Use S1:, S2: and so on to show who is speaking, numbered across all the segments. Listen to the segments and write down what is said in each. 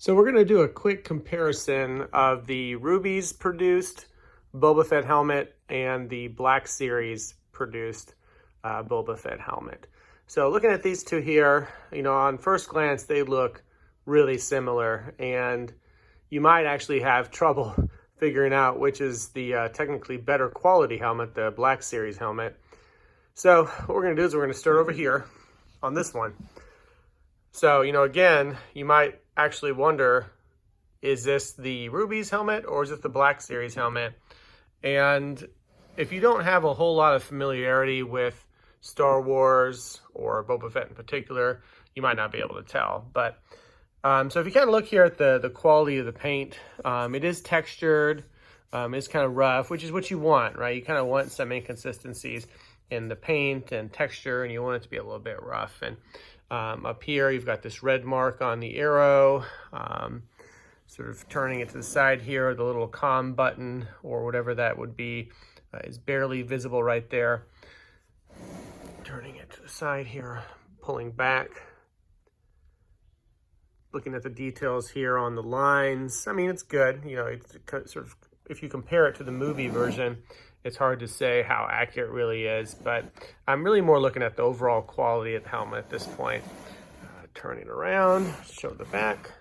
S1: So we're going to do a quick comparison of the Rubies produced Boba Fett helmet and the Black Series produced Boba Fett helmet. So looking at these two here, on first glance, they look really similar, and you might actually have trouble figuring out which is the technically better quality helmet, the Black Series helmet. So what we're going to do is we're going to start over here on this one. So, again, you might actually wonder, is this the Rubies helmet or is it the Black Series helmet? And if you don't have a whole lot of familiarity with Star Wars or Boba Fett in particular, you might not be able to tell. But so if you kind of look here at the quality of the paint, it is textured, it's kind of rough, which is what you want, right? You kind of want some inconsistencies in the paint and texture, and you want it to be a little bit rough. And up here, you've got this red mark on the arrow, sort of turning it to the side here. The little comm button or whatever that would be is barely visible right there. Turning it to the side here, pulling back. Looking at the details here on the lines. I mean, it's good. It's sort of, if you compare it to the movie version, it's hard to say how accurate it really is, but I'm really more looking at the overall quality of the helmet at this point. Turning around, show the back.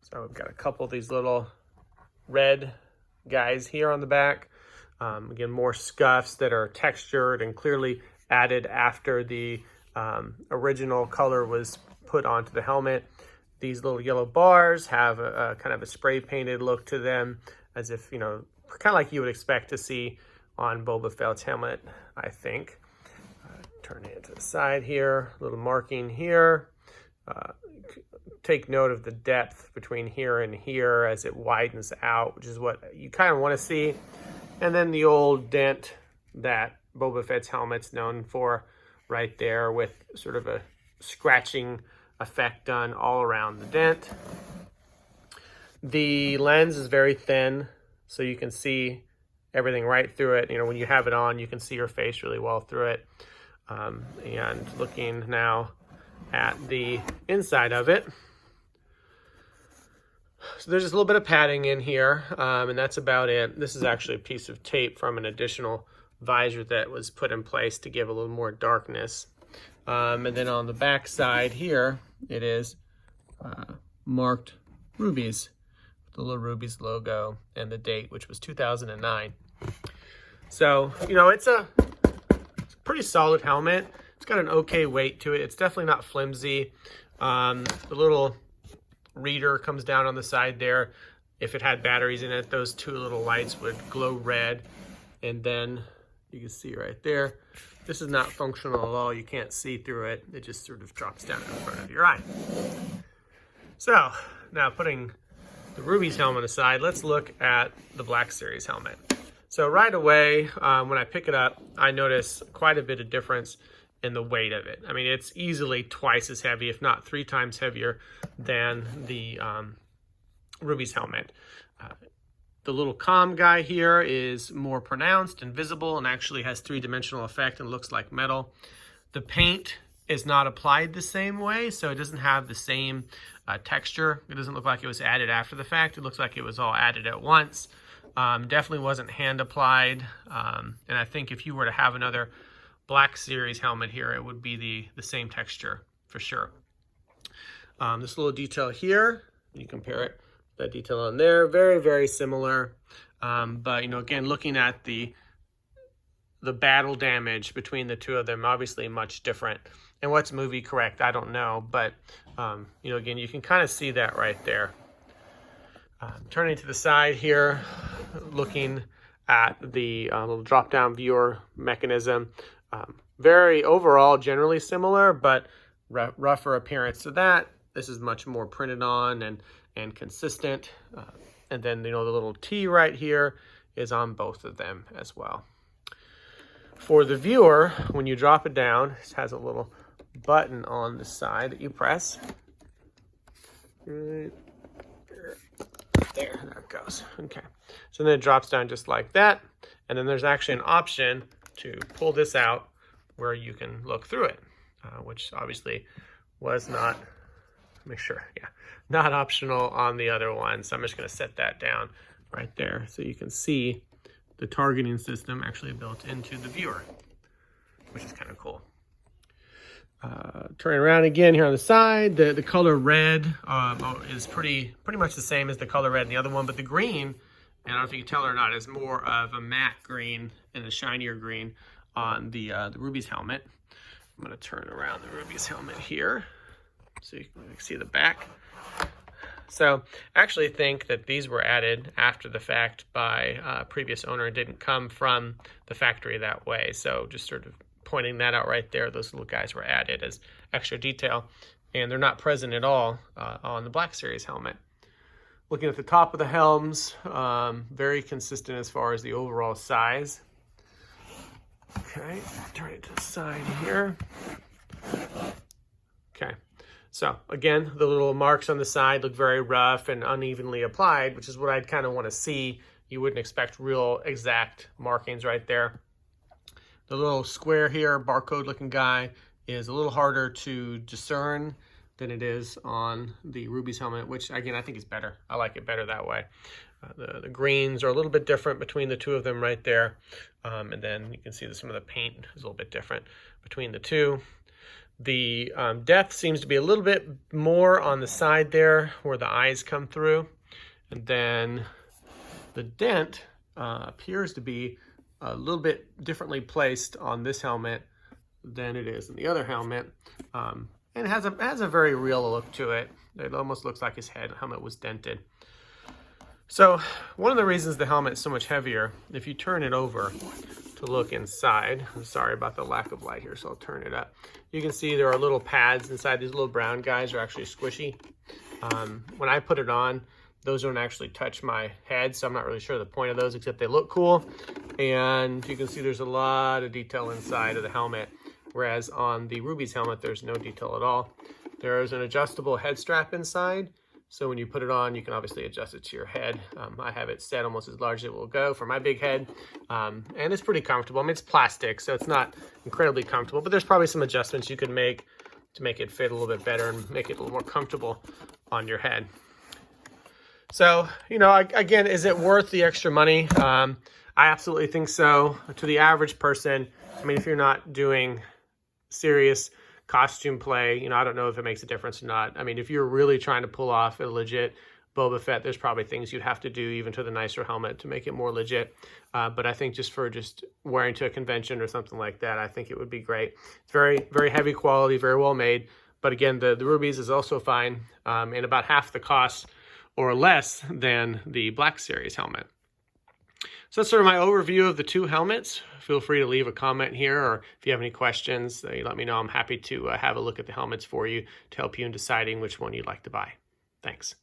S1: So we've got a couple of these little red guys here on the back. Again, more scuffs that are textured and clearly added after the original color was put onto the helmet. These little yellow bars have a kind of a spray painted look to them, as if, kind of like you would expect to see on Boba Fett's helmet, I think. Turning it to the side here, a little marking here. Take note of the depth between here and here as it widens out, which is what you kind of want to see. And then the old dent that Boba Fett's helmet's known for right there, with sort of a scratching effect done all around the dent. The lens is very thin, so you can see everything right through it. When you have it on, you can see your face really well through it. And looking now at the inside of it. So there's just a little bit of padding in here, and that's about it. This is actually a piece of tape from an additional visor that was put in place to give a little more darkness. And then on the back side here, it is marked Rubies, the little Rubies logo and the date, which was 2009. So, it's a pretty solid helmet. It's got an okay weight to it. It's definitely not flimsy. The little reader comes down on the side there. If it had batteries in it, those two little lights would glow red. And then you can see right there, this is not functional at all. You can't see through it. It just sort of drops down in front of your eye. So now, putting the Rubies helmet aside, let's look at the Black Series helmet. So right away, when I pick it up, I notice quite a bit of difference in the weight of it. I mean, it's easily twice as heavy, if not 3 times heavier than the Rubies helmet. The little comm guy here is more pronounced and visible and actually has 3-dimensional effect and looks like metal. The paint is not applied the same way, so it doesn't have the same texture. It doesn't look like it was added after the fact. It looks like it was all added at once. Definitely wasn't hand applied. And I think if you were to have another Black Series helmet here, it would be the same texture for sure. This little detail here, you compare it, that detail on there, very, very similar. But, again, looking at the battle damage between the two of them, obviously much different. And what's movie correct, I don't know. But, again, you can kind of see that right there. Turning to the side here, looking at the little drop-down viewer mechanism. Very overall, generally similar, but rougher appearance to that. This is much more printed on and consistent. And then, the little T right here is on both of them as well. For the viewer, when you drop it down, it has a little button on the side that you press. Right there it goes. Okay. So then it drops down just like that. And then there's actually an option to pull this out where you can look through it, which obviously was not Make sure, yeah, not optional on the other one. So I'm just going to set that down right there so you can see the targeting system actually built into the viewer, which is kind of cool. Turning around again here on the side, the color red is pretty much the same as the color red in the other one, but the green, and I don't know if you can tell or not, is more of a matte green and a shinier green on the Rubies helmet. I'm going to turn around the Rubies helmet here so you can see the back. So I actually think that these were added after the fact by a previous owner and didn't come from the factory that way. So just sort of pointing that out right there, those little guys were added as extra detail, and they're not present at all on the Black Series helmet. Looking at the top of the helms, very consistent as far as the overall size. Okay, turn it to the side here. Okay, so again, the little marks on the side look very rough and unevenly applied, which is what I'd kind of want to see. You wouldn't expect real exact markings right there. The little square here, barcode looking guy, is a little harder to discern than it is on the Rubies helmet, which again, I think is better. I like it better that way. The greens are a little bit different between the two of them right there. And then you can see that some of the paint is a little bit different between the two. The depth seems to be a little bit more on the side there where the eyes come through. And then the dent appears to be a little bit differently placed on this helmet than it is in the other helmet. And it has a very real look to it. It almost looks like his helmet was dented. So one of the reasons the helmet is so much heavier, if you turn it over to look inside, I'm sorry about the lack of light here, so I'll turn it up. You can see there are little pads inside. These little brown guys are actually squishy. When I put it on, those don't actually touch my head, so I'm not really sure the point of those, except they look cool. And you can see there's a lot of detail inside of the helmet, whereas on the Rubies helmet, there's no detail at all. There is an adjustable head strap inside, so when you put it on, you can obviously adjust it to your head. I have it set almost as large as it will go for my big head, and it's pretty comfortable. I mean, it's plastic, so it's not incredibly comfortable, but there's probably some adjustments you can make to make it fit a little bit better and make it a little more comfortable on your head. So, you know, again, is it worth the extra money? I absolutely think so. To the average person, I mean, if you're not doing serious costume play, you know, I don't know if it makes a difference or not. I mean, if you're really trying to pull off a legit Boba Fett, there's probably things you'd have to do even to the nicer helmet to make it more legit. But I think just for wearing to a convention or something like that, I think it would be great. It's very, very heavy quality, very well made. But again, the Rubies is also fine and about half the cost or less than the Black Series helmet. So that's sort of my overview of the two helmets. Feel free to leave a comment here, or if you have any questions, you let me know. I'm happy to have a look at the helmets for you to help you in deciding which one you'd like to buy. Thanks.